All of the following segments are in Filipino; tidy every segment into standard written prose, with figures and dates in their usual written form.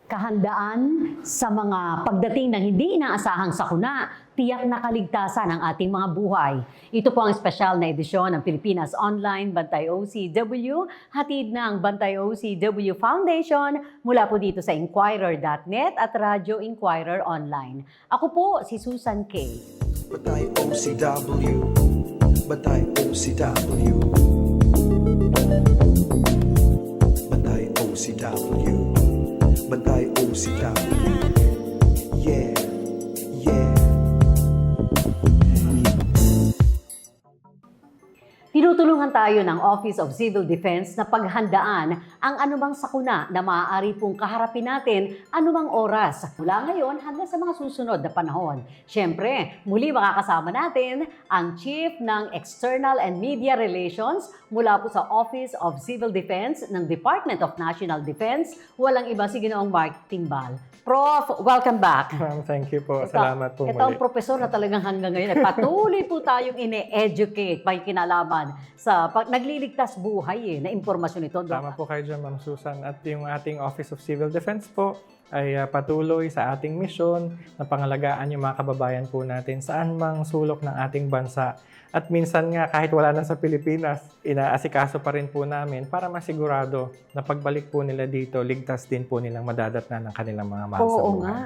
Kahandaan sa mga pagdating ng hindi inaasahang sakuna, tiyak na kaligtasan ng ating mga buhay. Ito po ang espesyal na edisyon ng Pilipinas Online Bantay OCW, hatid ng Bantay OCW Foundation mula po dito sa Inquirer.net at Radyo Inquirer Online. Ako po si Susan K. Bantay OCW, Bantay OCW, Bantay OCW, Bantay OCW, yeah, yeah. Tinutulungan tayo ng Office of Civil Defense na paghandaan ang anumang sakuna na maaari pong kaharapin natin anumang oras mula ngayon hanggang sa mga susunod na panahon. Siyempre, muli makakasama natin ang Chief ng External and Media Relations mula po sa Office of Civil Defense ng Department of National Defense. Walang iba si Ginoong Mark Timbal. Prof, welcome back. Ma'am, thank you po. Salamat po Ito muli. ang profesor na talagang hanggang ngayon ay patuloy po tayong ine-educate, may kinalaman sa nagliligtas buhay na impormasyon ito. Tama po kayo dyan, Ma'am Susan. At yung ating Office of Civil Defense po ay patuloy sa ating misyon na pangalagaan yung mga kababayan po natin saan mang sulok ng ating bansa. At minsan nga, kahit wala na sa Pilipinas, inaasikaso pa rin po namin para masigurado na pagbalik po nila dito, ligtas din po nilang madadatnan ng kanilang mga mahal sa Oo buhay. nga.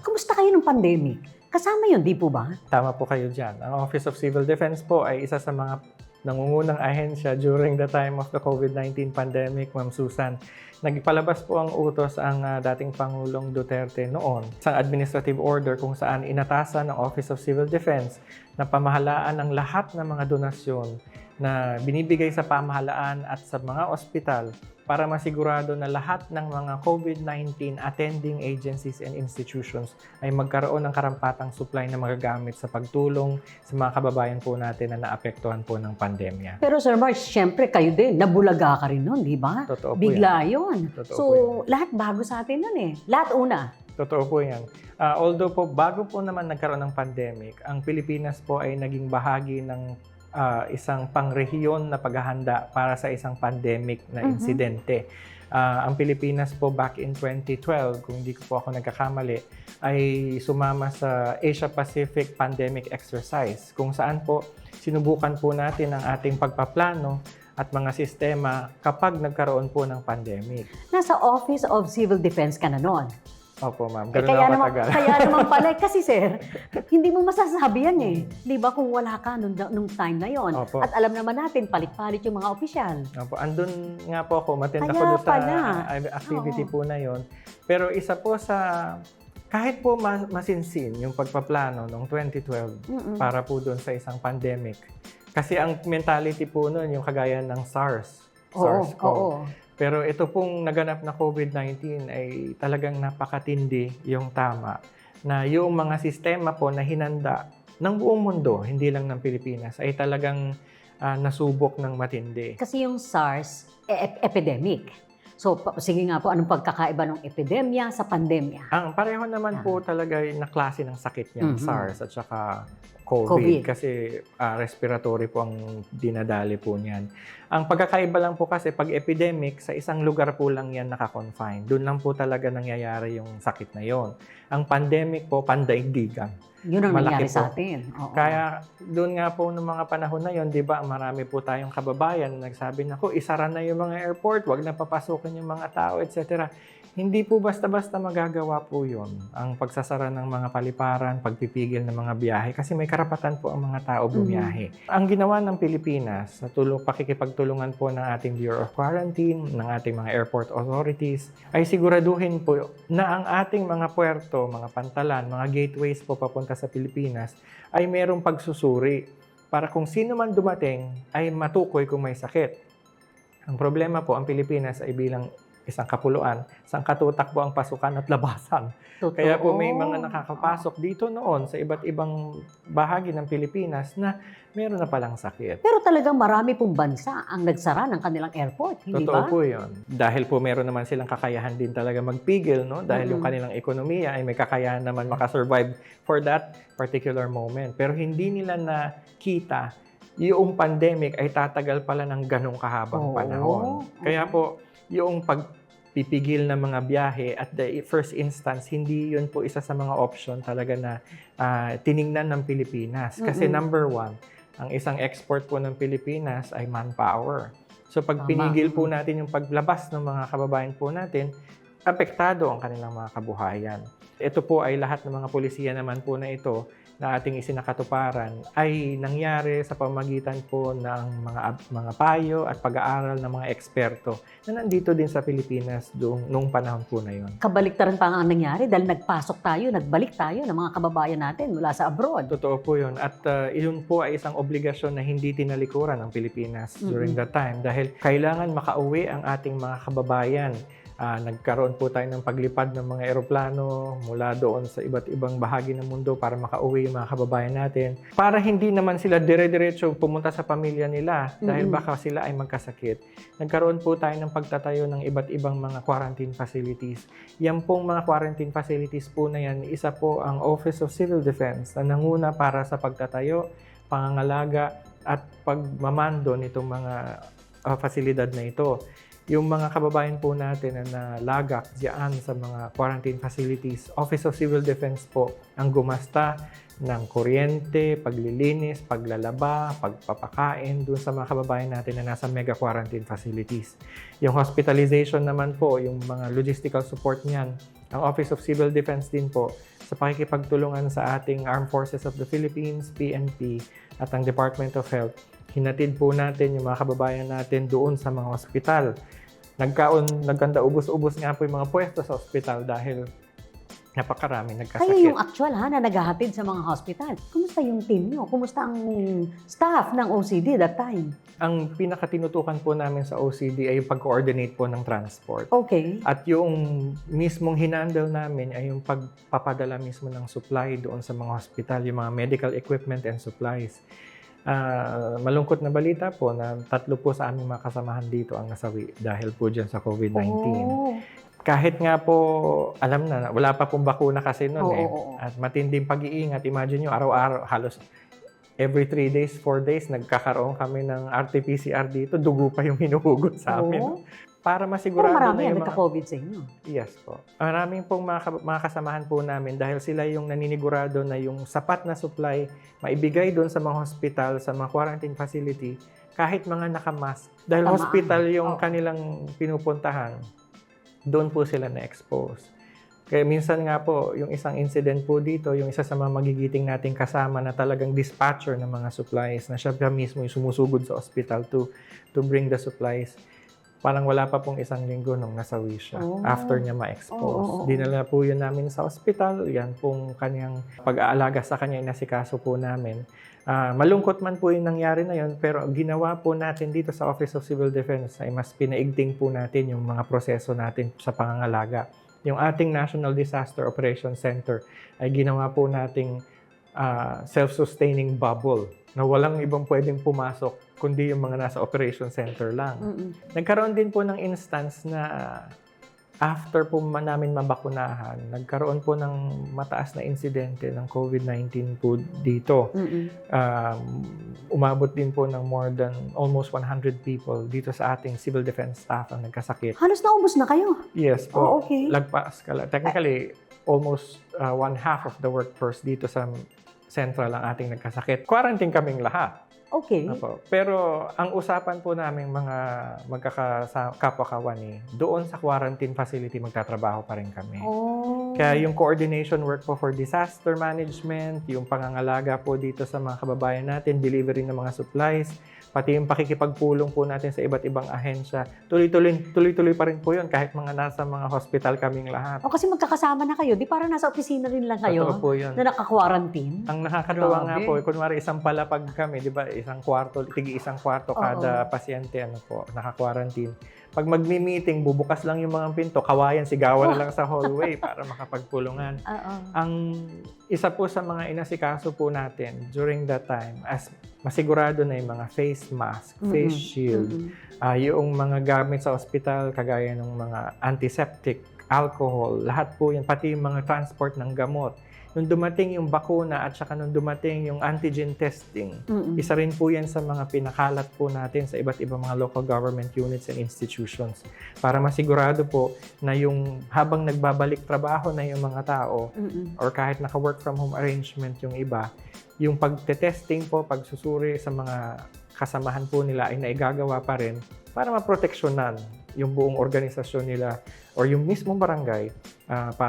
Kumusta kayo ng pandemic? Kasama yun, di po ba? Tama po kayo dyan. Ang Office of Civil Defense po ay isa sa mga nangungunang ahensya during the time of the COVID-19 pandemic, Ma'am Susan. Nagpalabas po ang utos ang dating Pangulong Duterte noon sa administrative order kung saan inatasan ng Office of Civil Defense na pamahalaan ang lahat ng mga donasyon na binibigay sa pamahalaan at sa mga ospital para masigurado na lahat ng mga COVID-19 attending agencies and institutions ay magkaroon ng karampatang supply na magagamit sa pagtulong sa mga kababayan po natin na naapektuhan po ng pandemya. Pero Sir Mark, syempre kayo din, nabulaga ka rin nun, di ba? Totoo po Bigla yan. yun. Totoo So, po yan. lahat bago sa atin nun eh. Lahat una. Totoo po yan. Although po, bago po naman nagkaroon ng pandemic, ang Pilipinas po ay naging bahagi ng isang pangrehiyon na paghahanda para sa isang pandemic na insidente. Ang Pilipinas po back in 2012, kung hindi ko po ako nagkakamali, ay sumama sa Asia-Pacific Pandemic Exercise, kung saan po sinubukan po natin ang ating pagpaplano at mga sistema kapag nagkaroon po ng pandemic. Nasa Office of Civil Defense ka na noon. Opo, ma'am. Eh, Ganun na matagal. kaya naman pala, kasi sir, hindi mo masasabi yan eh. Di ba kung wala ka nung time na yon. Opo. At alam naman natin, palit-palit yung mga opisyal. Opo, andun nga po ako, matenda Kaya ko doon sa pala. activity Oo. po na yon. Pero isa po sa, kahit po masinsin yung pagpaplano noong 2012 para po doon sa isang pandemic. Kasi ang mentality po noon, yung kagaya ng SARS-CoV. Oo. Pero ito pong naganap na COVID-19 ay talagang napakatindi yung tama na yung mga sistema po na hinanda ng buong mundo, hindi lang ng Pilipinas, ay talagang nasubok ng matindi. Kasi yung SARS, epidemic. So, sige nga po, anong pagkakaiba ng epidemya sa pandemya? Ang pareho naman po talaga yung na klase ng sakit niya, SARS at saka COVID. COVID. Kasi respiratory po ang dinadali po niyan. Ang pagkakaiba lang po kasi pag epidemic, sa isang lugar po lang yan nakakonfine. Doon lang po talaga nangyayari yung sakit na yon. Ang pandemic po, pandaigdigan. Yun ang Malaki nangyari po. sa atin. Oo. Kaya doon nga po noong mga panahon na yon, di ba, marami po tayong kababayan na nagsabi na, isara na yung mga airport, wag na papasukin yung mga tao, etc. Hindi po basta-basta magagawa po yun. Ang pagsasara ng mga paliparan, pagpipigil ng mga biyahe, kasi may karapatan po ang mga tao bumiyahe. Ang ginawa ng Pilipinas, pakikipagtulungan po ng ating Bureau of Quarantine, ng ating mga airport authorities, ay siguraduhin po na ang ating mga puerto, mga pantalan, mga gateways po papunta sa Pilipinas, ay merong pagsusuri para kung sino man dumating ay matukoy kung may sakit. Ang problema po, ang Pilipinas ay bilang isang kapuluan, isang katutak po ang pasukan at labasan. Totoo. Kaya po may mga nakakapasok dito noon sa iba't ibang bahagi ng Pilipinas na meron na palang sakit. Pero talagang marami pong bansa ang nagsara ng kanilang airport, hindi ba? Totoo po yun. Dahil po meron naman silang kakayahan din talaga magpigil, no? Dahil yung kanilang ekonomiya ay may kakayahan naman makasurvive for that particular moment. Pero hindi nila nakita yung pandemic ay tatagal pala ng ganong kahabang panahon. Kaya po, yung pipigil na mga biyahe at the first instance, hindi yun po isa sa mga option talaga na tiningnan ng Pilipinas. Kasi number one, ang isang export po ng Pilipinas ay manpower. So pag pinigil po natin yung paglabas ng mga kababayan po natin, apektado ang kanilang mga kabuhayan. Ito po ay lahat ng mga pulisiya naman po na ito na ating isinakatuparan ay nangyari sa pamamagitan po ng mga payo at pag-aaral ng mga eksperto na nandito din sa Pilipinas noong panahon po na yun. Kabaliktaran pa ang nangyari dahil nagbalik tayo ng mga kababayan natin mula sa abroad. Totoo po yun. At yun po ay isang obligasyon na hindi tinalikuran ng Pilipinas during that time dahil kailangan makauwi ang ating mga kababayan. Nagkaroon po tayo ng paglipad ng mga eroplano mula doon sa iba't ibang bahagi ng mundo para makauwi yung mga kababayan natin. Para hindi naman sila dire-diretso pumunta sa pamilya nila dahil baka sila ay magkasakit. Nagkaroon po tayo ng pagtatayo ng iba't ibang mga quarantine facilities. Yan pong mga quarantine facilities po na yan, isa po ang Office of Civil Defense na nanguna para sa pagtatayo, pangangalaga at pagmamando nitong mga fasilidad na ito. Yung mga kababayan po natin na nalagak diyan sa mga quarantine facilities, Office of Civil Defense po ang gumasta ng kuryente, paglilinis, paglalaba, pagpapakain doon sa mga kababayan natin na nasa mega quarantine facilities. Yung hospitalization naman po, yung mga logistical support niyan, ang Office of Civil Defense din po sa pakikipagtulungan sa ating Armed Forces of the Philippines, PNP, at ang Department of Health. Hinatid po natin yung mga kababayan natin doon sa mga ospital. Nagkanda ubos-ubos nga po yung mga pwesto sa ospital dahil napakarami nagkasakit. Kayo yung actual na naghahatid sa mga hospital. Kumusta yung team nyo? Kumusta ang staff ng OCD that time? Ang pinakatinutukan po namin sa OCD ay yung pag-coordinate po ng transport. Okay. At yung mismong hinandle namin ay yung pagpapadala mismo ng supply doon sa mga hospital, yung mga medical equipment and supplies. Malungkot na balita po na 3 po sa aming mga kasamahan dito ang nasawi dahil po dyan sa COVID-19. Oh. Kahit nga po, alam na, wala pa pong bakuna kasi noon Oo. At matinding pag-iingat. Imagine nyo, araw-araw, halos every 3 days, 4 days, nagkakaroon kami ng RT-PCR dito. Dugo pa yung hinuhugot sa amin. Para Pero masigurado marami na ang yung nagka-COVID sa inyo. Yes po. Maraming pong mga kasamahan po namin dahil sila yung naninigurado na yung sapat na supply maibigay doon sa mga hospital, sa mga quarantine facility, kahit mga nakamask. Dahil Tama. hospital yung kanilang pinupuntahan, doon po sila na-expose. Kaya minsan nga po, yung isang incident po dito, yung isa sa mga magigiting nating kasama na talagang dispatcher ng mga supplies, na siya mismo yung sumusugod sa hospital to bring the supplies. Parang wala pa pong 1 linggo nung nasawi siya after niya ma-expose. Dinala po yun namin sa hospital. Yan pong kanyang pag-aalaga sa kanya, inasikaso po namin. Malungkot man po yung nangyari na yun, pero ginawa po natin dito sa Office of Civil Defense ay mas pinaigting po natin yung mga proseso natin sa pangangalaga. Yung ating National Disaster Operations Center ay ginawa po nating self-sustaining bubble na walang ibang pwedeng pumasok kundi yung mga nasa operation center lang. Nagkaroon din po ng instance na after po namin mabakunahan, nagkaroon po ng mataas na insidente ng COVID-19 po dito. Umabot din po ng more than almost 100 people dito sa ating civil defense staff ang nagkasakit. Halos naubos na kayo. Yes po. Okay. Lagpas. Technically, almost 1/2 of the workforce dito sa central ang ating nagkasakit. Quarantine kaming lahat. Okay. Apo. Pero ang usapan po namin mga kapwa-kawani, doon sa quarantine facility magtatrabaho pa rin kami. Kaya yung coordination work po for disaster management, yung pangangalaga po dito sa mga kababayan natin, delivery ng mga supplies, pati yung pakikipagpulong po natin sa iba't ibang ahensya, tuloy-tuloy pa rin po yun kahit nasa mga hospital kaming lahat. Kasi magkakasama na kayo. Di parang nasa opisina rin lang kayo Totoo po yun. na naka-quarantine. Ang nakakatuwa nga Grabe. po, kunwari isang palapag kami, di ba? Isang kwarto kada pasyente, naka-quarantine. Pag magmi-meeting, bubukas lang yung mga pinto, kawayan, sigawan na lang sa hallway para makapagpulungan. Ang isa po sa mga inasikaso po natin during that time, as masigurado na yung mga face mask, face shield, yung mga gamit sa ospital, kagaya ng mga antiseptic, alcohol, lahat po yan, pati yung mga transport ng gamot. nung dumating yung bakuna at saka nung dumating yung antigen testing, Mm-mm. isa rin po yan sa mga pinakalat po natin sa iba't ibang mga local government units and institutions para masigurado po na yung habang nagbabalik trabaho na yung mga tao Mm-mm. or kahit naka-work from home arrangement yung iba, yung pagte-testing po, pagsusuri sa mga kasamahan po nila ay naigagawa pa rin para maproteksyonan yung buong organisasyon nila or yung mismong barangay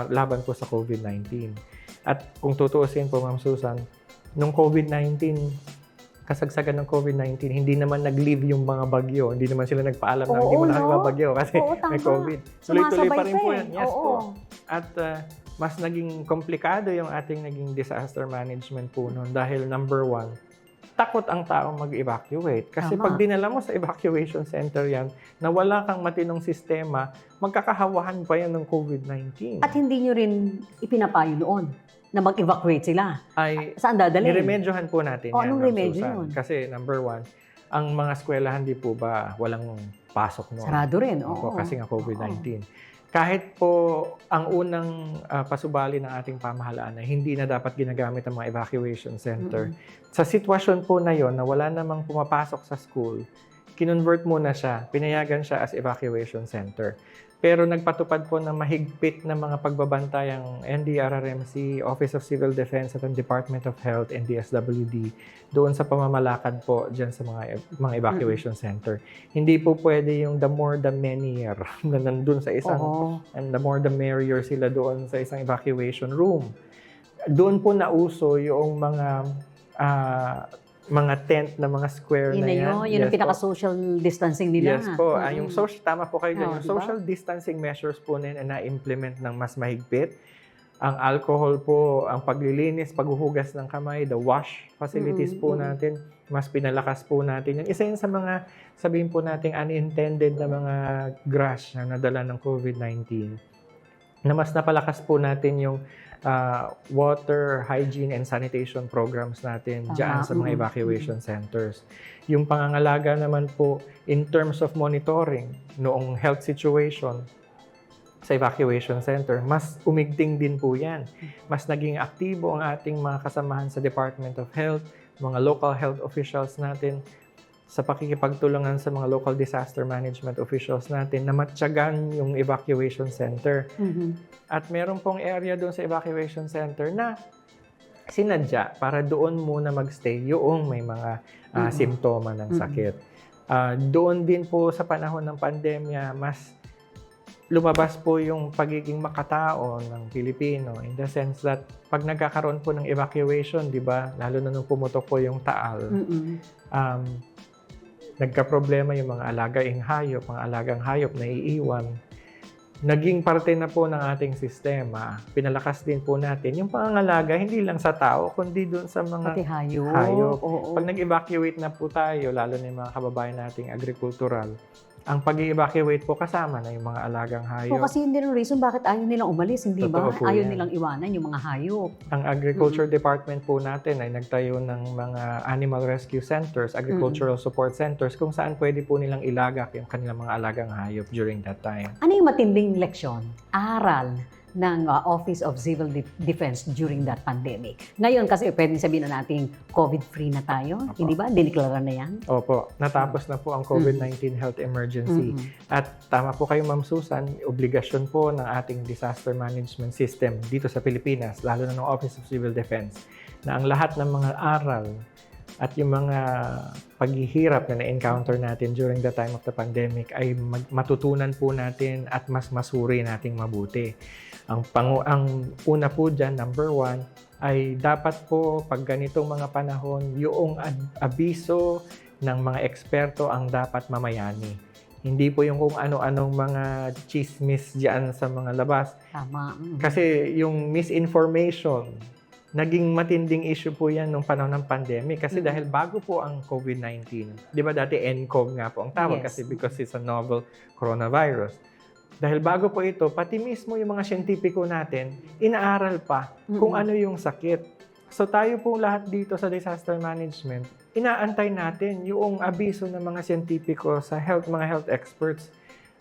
laban po sa COVID-19. At kung tutuusin po, Ma'am Susan, nung COVID-19, kasagsagan ng COVID-19, hindi naman nag-leave yung mga bagyo. Hindi naman sila nagpaalam na hindi mo na kayo bagyo kasi Oo, tama. may COVID. Tuloy-tuloy pa rin po Sumasabay yan. pa eh. Yes Oo. po. At mas naging komplikado yung ating naging disaster management po noon dahil number one, takot ang tao mag-evacuate. Kasi Tama. pag dinala mo sa evacuation center yan, na wala kang matinong sistema, magkakahawahan pa yan ng COVID-19. At hindi nyo rin ipinapayo noon na mag-evacuate sila. Ay, Saan dadalhin? niremedyohan po natin O, yan, anong Ma'am remedyo Susan. yun? Kasi number one, ang mga eskwelahan di po ba walang pasok noon? Sarado rin. Opo, Oo. kasi nga COVID-19. Kahit po ang unang pasubali ng ating pamahalaan na hindi na dapat ginagamit ang mga evacuation center. Sa sitwasyon po na yon na wala namang pumapasok sa school, kinonvert muna siya, pinayagan siya as evacuation center. Pero nagpatupad po ng mahigpit na mga pagbabantay ang NDRRMC, Office of Civil Defense at ang Department of Health and DSWD doon sa pamamalakad po dyan sa mga evacuation center. Hindi po pwede yung the more the merrier na nandun sa isang Oo. and the more the merrier sila doon sa isang evacuation room. Doon po nauso yung mga tent na mga square Yun na na yan. yun. Yun ang Yes po. pinaka-social distancing nila. Yes po. Mm-mm. Yung social, tama po kayo dyan. Oo, Yung diba? social distancing measures po na-implement ng mas mahigpit. Ang alcohol po, ang paglilinis, paghuhugas ng kamay, the wash facilities po natin, mas pinalakas po natin. Yung isa yun sa mga, sabihin po natin, unintended na mga grash na nadala ng COVID-19, na mas napalakas po natin yung water, hygiene, and sanitation programs natin dyan sa mga evacuation centers. Yung pangangalaga naman po in terms of monitoring noong health situation sa evacuation center, mas umigting din po yan. Mas naging aktibo ang ating mga kasamahan sa Department of Health, mga local health officials natin, sa pakikipagtulungan sa mga local disaster management officials natin na matyagan yung evacuation center. At meron pong area doon sa evacuation center na sinadya para doon muna magstay yung may mga simptoma ng sakit. Doon din po sa panahon ng pandemya, mas lumabas po yung pagiging makatao ng Pilipino in the sense that pag nagkakaroon po ng evacuation, di ba, lalo na nung pumutok po yung Taal, nagka-problema yung mga alagang hayop na iiwan. Naging parte na po ng ating sistema. Pinalakas din po natin yung pangangalaga, hindi lang sa tao, kundi doon sa mga Pati hayop. hayop. Oo. Pag nag-evacuate na po tayo, lalo na yung mga kababayan nating agricultural, ang pag-evacuate po kasama na yung mga alagang hayop. So, kasi yun din ang reason bakit ayaw nilang umalis, hindi ba? Totoo po Ayaw yan. nilang iwanan yung mga hayop. Ang agriculture department po natin ay nagtayo ng mga animal rescue centers, agricultural support centers, kung saan pwede po nilang ilagak yung kanilang mga alagang hayop during that time. Ano yung matinding leksyon, aral ng Office of Civil Defense during that pandemic? Ngayon kasi pwedeng sabihin na natin COVID-free na tayo, hindi ba? Diniklara na yan? Opo, natapos na po ang COVID-19 health emergency. At tama po kayo, Ma'am Susan, obligasyon po ng ating disaster management system dito sa Pilipinas, lalo na ng Office of Civil Defense, na ang lahat ng mga aral at yung mga paghihirap na na-encounter natin during the time of the pandemic ay matutunan po natin at mas masuri nating mabuti. Ang una po dyan, number one, ay dapat po pag ganitong mga panahon, yung abiso ng mga eksperto ang dapat mamayani. Hindi po yung kung ano-anong mga chismis dyan sa mga labas. Tama. Kasi yung misinformation, naging matinding issue po yan nung panahon ng pandemic. Kasi dahil bago po ang COVID-19, di ba dati NCOV nga po ang tawag Yes. kasi because it's a novel coronavirus. Dahil bago po ito, pati mismo yung mga siyentipiko natin, inaaral pa kung ano yung sakit. So tayo po lahat dito sa disaster management, inaantay natin yung abiso ng mga siyentipiko sa mga health experts.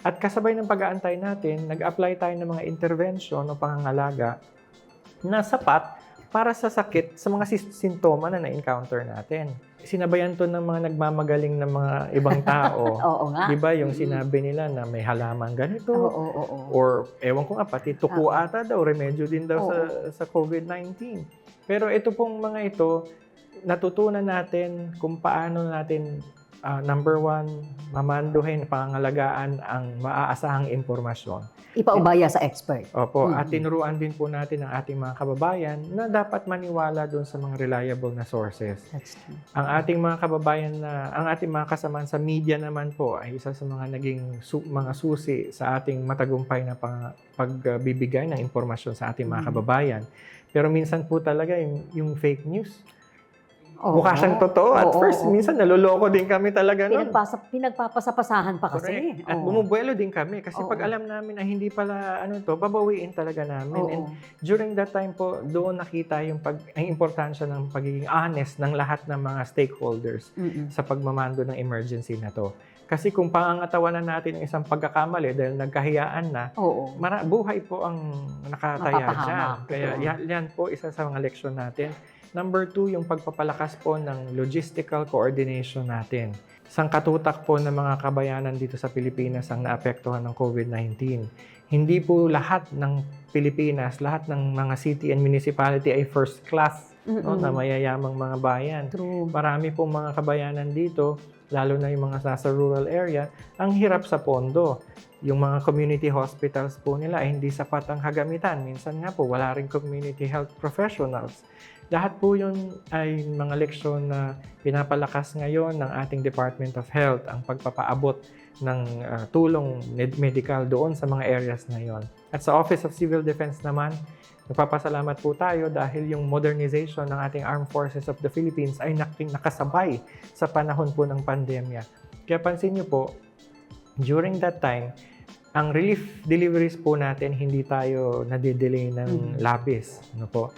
At kasabay ng pag-aantay natin, nag-apply tayo ng mga intervention o pangangalaga na sapat para sa sakit, sa mga sintoma na na-encounter natin. Sinabayan to ng mga nagmamagaling na mga ibang tao. Oo nga. Di ba yung sinabi nila na may halaman ganito? Oo. Or ewan ko nga, pati tuko ata daw, remedyo din daw sa COVID-19. Pero ito pong mga ito, natutunan natin kung paano natin number one, mamanduhin, pangangalagaan ang maaasahang impormasyon. Ipaubaya sa expert. Opo, at tinuruan din po natin ang ating mga kababayan na dapat maniwala doon sa mga reliable na sources. That's true. Ang ating mga kababayan ang ating mga kasamaan sa media naman po ay isa sa mga naging mga susi sa ating matagumpay na pagbibigay ng impormasyon sa ating mga kababayan. Pero minsan po talaga yung fake news. Mukha siyang totoo. At first, minsan naluloko din kami talaga nun. Pinagpapasapasahan pa kasi. Correct. At bumubuelo din kami kasi pag alam namin na hindi pala babawiin talaga namin. And during that time po, doon nakita ang importansya ng pagiging honest ng lahat ng mga stakeholders sa pagmamando ng emergency na to. Kasi kung pangangatawanan natin ang isang pagkakamali dahil nagkahiyaan na, buhay po ang nakataya dyan. Kaya yan po isa sa mga leksyon natin. Number 2, yung pagpapalakas po ng logistical coordination natin. Sangkatutak po ng mga kabayanan dito sa Pilipinas ang naapektuhan ng COVID-19. Hindi po lahat ng Pilipinas, lahat ng mga city and municipality ay first class na mayayamang mga bayan. True. Marami pong mga kabayanan dito, lalo na yung mga nasa rural area, ang hirap sa pondo. Yung mga community hospitals po nila ay hindi sapat ang kagamitan. Minsan nga po, wala rin community health professionals. Lahat po yun ay mga leksyon na pinapalakas ngayon ng ating Department of Health, ang pagpapaabot ng tulong medical doon sa mga areas na yon. At sa Office of Civil Defense naman, nagpapasalamat po tayo dahil yung modernization ng ating Armed Forces of the Philippines ay nakasabay sa panahon po ng pandemya. Kaya pansin niyo po, during that time, ang relief deliveries po natin, hindi tayo nadidelay ng labis. Ano po?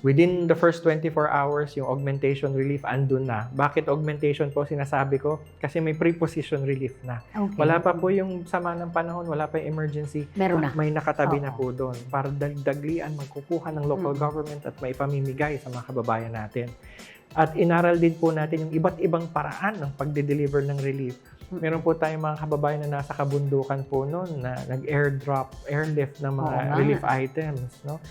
Within the first 24 hours, yung augmentation relief andun na. Bakit augmentation po sinasabi ko? Kasi may preposition relief na. Okay. Wala pa po yung sama ng panahon, wala pa yung emergency. Meron na. May nakatabi na po doon para dagdaglian, magkukuha ng local government at may pamimigay sa mga kababayan natin. At inaral din po natin yung iba't ibang paraan ng pagde-deliver ng relief. Meron po tayong mga kababayan na nasa kabundukan po noon na nag-airdrop, airlift ng mga relief items. No?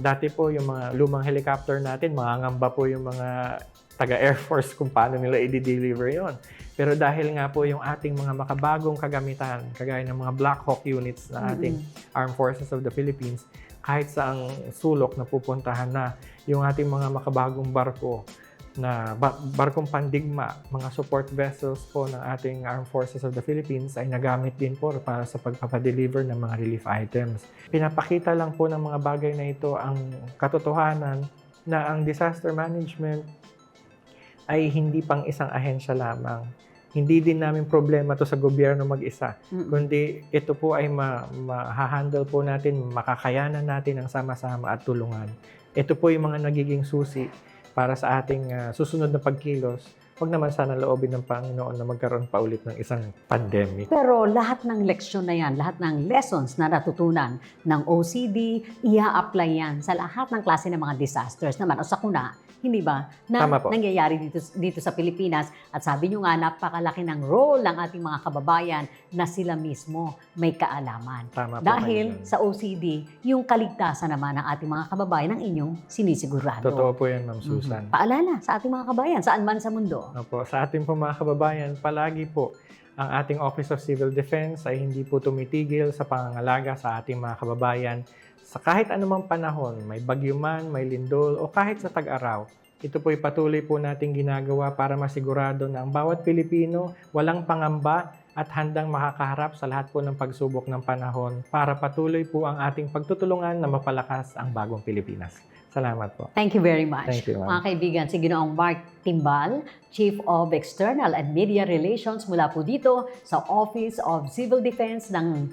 Dati po yung mga lumang helicopter natin, mangangamba po yung mga taga-Air Force kung paano nila i-deliver yon. Pero dahil nga po yung ating mga makabagong kagamitan, kagaya ng mga Black Hawk units na ating Armed Forces of the Philippines, kahit saang sulok na pupuntahan na yung ating mga makabagong barko na barkong pandigma, mga support vessels po ng ating Armed Forces of the Philippines ay nagamit din po para sa pagpapadeliver ng mga relief items. Pinapakita lang po ng mga bagay na ito ang katotohanan na ang disaster management ay hindi pang isang ahensya lamang. Hindi din namin problema to sa gobyerno mag-isa, kundi ito po ay ma-handle po natin, makakayanan natin ang sama-sama at tulungan. Ito po yung mga nagiging susi para sa ating susunod na pagkilos. Huwag naman sana loobin ng Panginoon na magkaroon pa ulit ng isang pandemic. Pero lahat ng leksyon na yan, lahat ng lessons na natutunan ng OCD, ia-apply yan sa lahat ng klase ng mga disasters naman o sakuna, hindi ba? Na nangyayari dito sa Pilipinas. At sabi nyo nga, napakalaki ng role ng ating mga kababayan na sila mismo may kaalaman. Dahil sa OCD, yung kaligtasan naman ng ating mga kababayan ang inyong sinisigurado. Totoo po yan, Ma'am Susan. Paalala sa ating mga kababayan, saan man sa mundo. Opo, sa ating po mga kababayan, palagi po ang ating Office of Civil Defense ay hindi po tumitigil sa pangangalaga sa ating mga kababayan sa kahit anumang panahon, may bagyo man, may lindol o kahit sa tag-araw. Ito po'y patuloy po nating ginagawa para masigurado na ang bawat Pilipino walang pangamba at handang makakaharap sa lahat po ng pagsubok ng panahon para patuloy po ang ating pagtutulungan na mapalakas ang bagong Pilipinas. Salamat po. Thank you very much. Thank you, ma'am. Mga kaibigan, si Ginoong Mark Timbal, Chief of External and Media Relations mula po dito sa Office of Civil Defense ng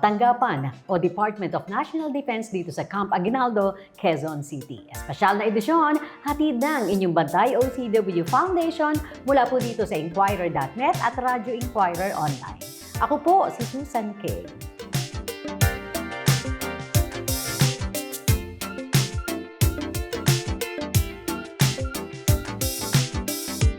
tanggapan o Department of National Defense dito sa Camp Aguinaldo, Quezon City. Espesyal na edisyon, hatid ng inyong Bantay OCW Foundation mula po dito sa Inquirer.net at Radio Inquirer Online. Ako po si Susan K.